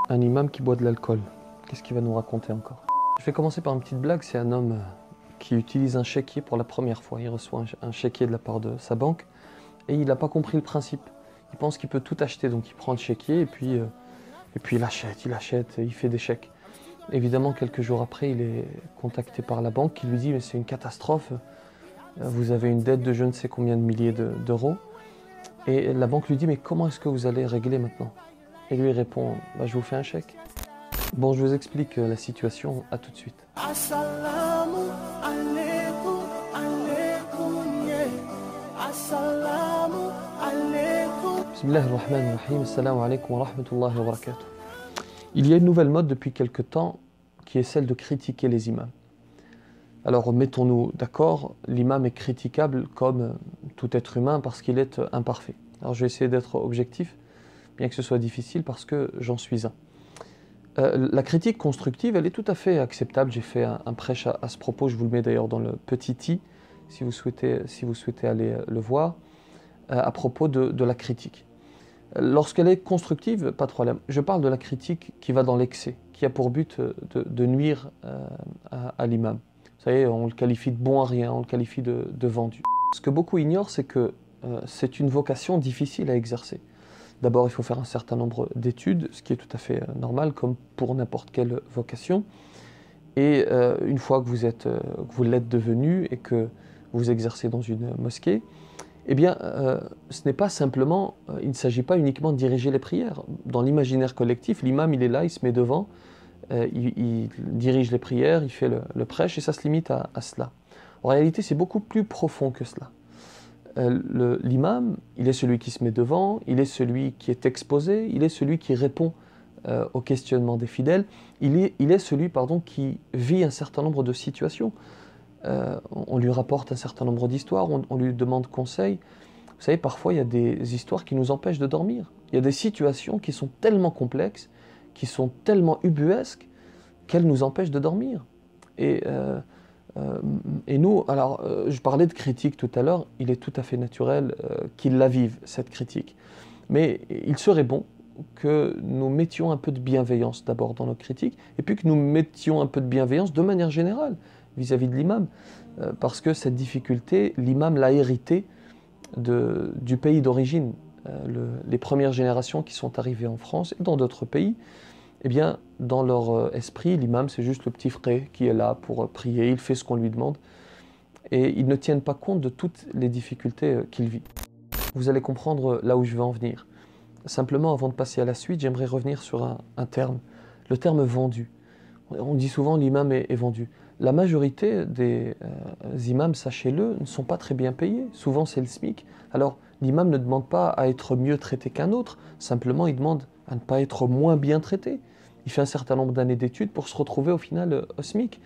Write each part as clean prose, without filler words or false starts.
Un imam qui boit de l'alcool. Qu'est-ce qu'il va nous raconter encore? Je vais commencer par une petite blague. C'est un homme qui utilise un chéquier pour la première fois. Il reçoit un chéquier de la part de sa banque et il n'a pas compris le principe. Il pense qu'il peut tout acheter, donc il prend le chéquier et puis il achète, il fait des chèques. Évidemment, quelques jours après, il est contacté par la banque qui lui dit « mais c'est une catastrophe, vous avez une dette de je ne sais combien de milliers d'euros ». Et la banque lui dit « mais comment est-ce que vous allez régler maintenant ?» Et lui répond bah, « je vous fais un chèque ». Bon, je vous explique la situation, à tout de suite. Assalamu alaikum, alaikum, yeah. Assalamu alaikum. Bismillahirrahmanirrahim, assalamu alaikum wa rahmatullahi wa barakatuh. Il y a une nouvelle mode depuis quelque temps qui est celle de critiquer les imams. Alors mettons-nous d'accord, l'imam est critiquable comme tout être humain parce qu'il est imparfait. Alors je vais essayer d'être objectif, bien que ce soit difficile parce que j'en suis un. La critique constructive, elle est tout à fait acceptable. J'ai fait un prêche à ce propos, je vous le mets d'ailleurs dans le petit i, si vous souhaitez aller le voir, à propos de la critique. Lorsqu'elle est constructive, pas de problème. Je parle de la critique qui va dans l'excès, qui a pour but de nuire à l'imam. Vous savez, on le qualifie de bon à rien, on le qualifie de vendu. Ce que beaucoup ignorent, c'est que c'est une vocation difficile à exercer. D'abord, il faut faire un certain nombre d'études, ce qui est tout à fait normal, comme pour n'importe quelle vocation. Et une fois que vous l'êtes devenu et que vous exercez dans une mosquée, eh bien, ce n'est pas simplement, il ne s'agit pas uniquement de diriger les prières. Dans l'imaginaire collectif, l'imam, il est là, il se met devant, il dirige les prières, il fait le prêche, et ça se limite à cela. En réalité, c'est beaucoup plus profond que cela. L'imam, il est celui qui se met devant, il est celui qui est exposé, il est celui qui répond aux questionnements des fidèles, il est celui qui vit un certain nombre de situations. On lui rapporte un certain nombre d'histoires, on lui demande conseil. Vous savez, parfois il y a des histoires qui nous empêchent de dormir. Il y a des situations qui sont tellement complexes, qui sont tellement ubuesques, qu'elles nous empêchent de dormir. Et nous, alors je parlais de critique tout à l'heure, il est tout à fait naturel qu'ils la vivent, cette critique. Mais il serait bon que nous mettions un peu de bienveillance d'abord dans nos critiques, et puis que nous mettions un peu de bienveillance de manière générale vis-à-vis de l'imam, parce que cette difficulté, l'imam l'a hérité du pays d'origine. Les premières générations qui sont arrivées en France et dans d'autres pays, eh bien, dans leur esprit, l'imam, c'est juste le petit frère qui est là pour prier, il fait ce qu'on lui demande, et ils ne tiennent pas compte de toutes les difficultés qu'il vit. Vous allez comprendre là où je veux en venir. Simplement, avant de passer à la suite, j'aimerais revenir sur un terme, le terme « vendu ». On dit souvent l'imam est vendu. La majorité des imams, sachez-le, ne sont pas très bien payés. Souvent, c'est le SMIC. Alors, l'imam ne demande pas à être mieux traité qu'un autre, simplement, il demande à ne pas être moins bien traité. Il fait un certain nombre d'années d'études pour se retrouver au final au SMIC.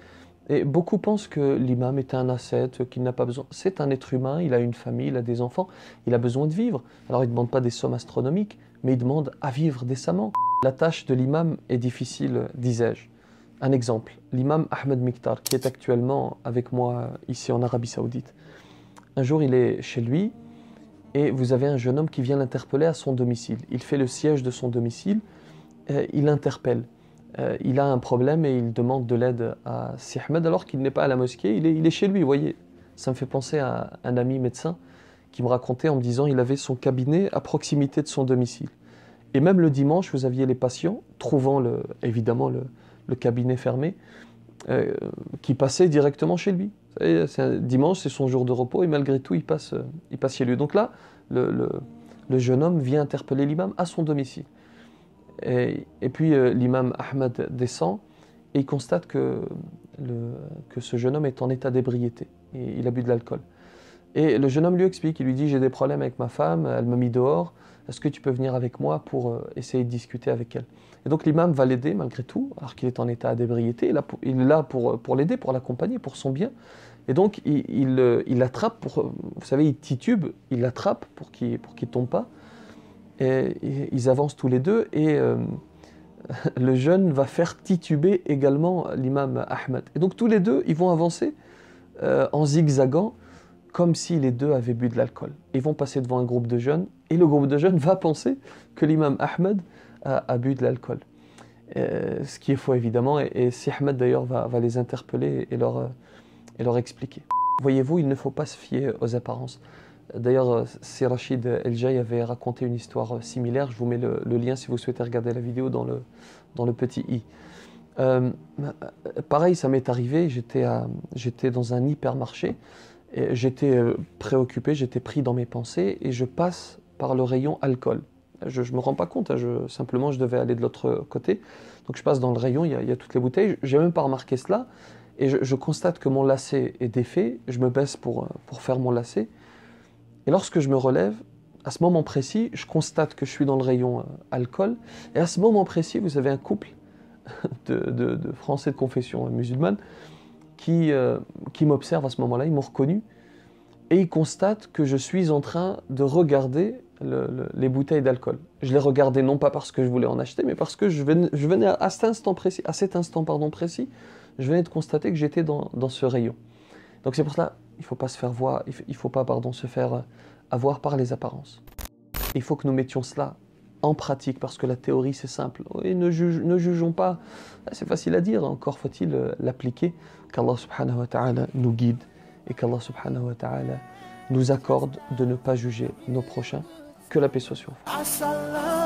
Et beaucoup pensent que l'imam est un ascète, qu'il n'a pas besoin. C'est un être humain, il a une famille, il a des enfants, il a besoin de vivre. Alors, il ne demande pas des sommes astronomiques, mais il demande à vivre décemment. La tâche de l'imam est difficile, disais-je. Un exemple, l'imam Ahmed Miktar, qui est actuellement avec moi ici en Arabie Saoudite. Un jour, il est chez lui et vous avez un jeune homme qui vient l'interpeller à son domicile. Il fait le siège de son domicile, il l'interpelle. Il a un problème et il demande de l'aide à Si Ahmed alors qu'il n'est pas à la mosquée, il est chez lui, vous voyez. Ça me fait penser à un ami médecin qui me racontait en me disant qu'il avait son cabinet à proximité de son domicile. Et même le dimanche, vous aviez les patients, trouvant évidemment le cabinet fermé, qui passait directement chez lui. Dimanche, c'est son jour de repos et malgré tout, il passe chez lui. Donc là, le jeune homme vient interpeller l'imam à son domicile. Et puis l'imam Ahmed descend et il constate que ce jeune homme est en état d'ébriété. Et il a bu de l'alcool. Et le jeune homme lui explique, il lui dit « j'ai des problèmes avec ma femme, elle m'a mis dehors, est-ce que tu peux venir avec moi pour essayer de discuter avec elle ?» Et donc l'imam va l'aider malgré tout, alors qu'il est en état d'ébriété, il est là pour l'aider, pour l'accompagner, pour son bien. Et donc il l'attrape, vous savez, il titube, il l'attrape pour qu'il ne tombe pas. Et ils avancent tous les deux et le jeune va faire tituber également l'imam Ahmed. Et donc tous les deux, ils vont avancer en zigzagant, comme si les deux avaient bu de l'alcool. Ils vont passer devant un groupe de jeunes, et le groupe de jeunes va penser que l'imam Ahmed a bu de l'alcool. Ce qui est faux évidemment, et Si Ahmed d'ailleurs va les interpeller et leur expliquer. Voyez-vous, il ne faut pas se fier aux apparences. D'ailleurs, Si Rachid El-Jay avait raconté une histoire similaire, je vous mets le lien si vous souhaitez regarder la vidéo dans le petit i. Pareil, ça m'est arrivé, j'étais dans un hypermarché, et j'étais préoccupé, j'étais pris dans mes pensées, et je passe par le rayon alcool. Je ne me rends pas compte, simplement je devais aller de l'autre côté. Donc je passe dans le rayon, il y a toutes les bouteilles, je n'ai même pas remarqué cela, et je constate que mon lacet est défait, je me baisse pour faire mon lacet, et lorsque je me relève, à ce moment précis, je constate que je suis dans le rayon alcool, et à ce moment précis, vous avez un couple de Français de confession musulmane qui m'observent à ce moment-là, ils m'ont reconnu, et ils constatent que je suis en train de regarder les bouteilles d'alcool. Je les regardais non pas parce que je voulais en acheter, mais parce que je venais à cet instant précis, je venais de constater que j'étais dans ce rayon. Donc c'est pour cela, il ne faut pas se faire voir, il faut pas se faire avoir par les apparences. Il faut que nous mettions cela en pratique, parce que la théorie c'est simple. Et ne jugeons pas, c'est facile à dire, encore faut-il l'appliquer. Qu'Allah subhanahu wa ta'ala nous guide et qu'Allah subhanahu wa ta'ala nous accorde de ne pas juger nos prochains. Que la paix soit sur vous.